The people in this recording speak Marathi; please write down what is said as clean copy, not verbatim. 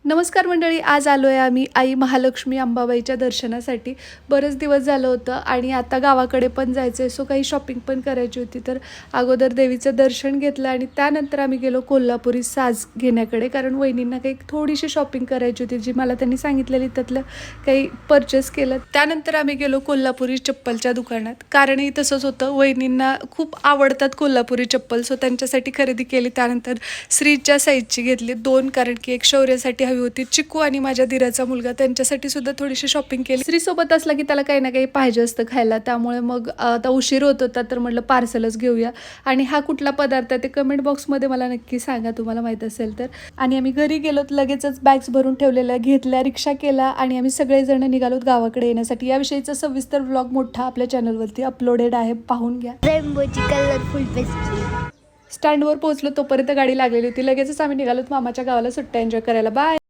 नमस्कार मंडळी, आज आलो आहे आम्ही आई महालक्ष्मी अंबाबाईच्या दर्शनासाठी. बरेच दिवस झालं होतं आणि आता गावाकडे पण जायचं आहे, सो काही शॉपिंग पण करायची होती. तर अगोदर देवीचं दर्शन घेतलं आणि त्यानंतर आम्ही गेलो कोल्हापुरी साज घेण्याकडे, कारण वहिनींना काही थोडीशी शॉपिंग करायची होती, जी मला त्यांनी सांगितलेली त्यातलं काही परचेस केलं. त्यानंतर आम्ही गेलो कोल्हापुरी चप्पलच्या दुकानात, कारणही तसंच होतं, वहिनींना खूप आवडतात कोल्हापुरी चप्पल, सो त्यांच्यासाठी खरेदी केली. त्यानंतर श्रीच्या साईजची घेतली 2, कारण की एक शौर्यासाठी हवी होती. चिकू आणि माझ्या दिराचा मुलगा त्यांच्यासाठी सुद्धा थोडीशी शॉपिंग केली. श्री सोबत असला की त्याला काही ना काही पाहिजे असतं खायला, त्यामुळे मग आता उशीर होत होता, तर म्हटलं पार्सलच घेऊया. आणि हा कुठला पदार्थ आहे ते कमेंट बॉक्समध्ये मला नक्की सांगा, तुम्हाला माहीत असेल तर. आणि आम्ही घरी गेलो, लगेचच बॅग्स भरून ठेवलेल्या घेतल्या, रिक्षा केला आणि आम्ही सगळेजण निघालो गावाकडे येण्यासाठी. याविषयीचा सविस्तर व्लॉग मोठा आपल्या चॅनलवरती अपलोडेड आहे, पाहून घ्या. रेनबोची कलरफुल पेस्ट्री. स्टँडवर पोहोचलो तोपर्यंत गाडी लागलेली होती. लगेचच आम्ही निघालो मामाच्या गावाला सुट्ट्या एन्जॉय करायला. बाय.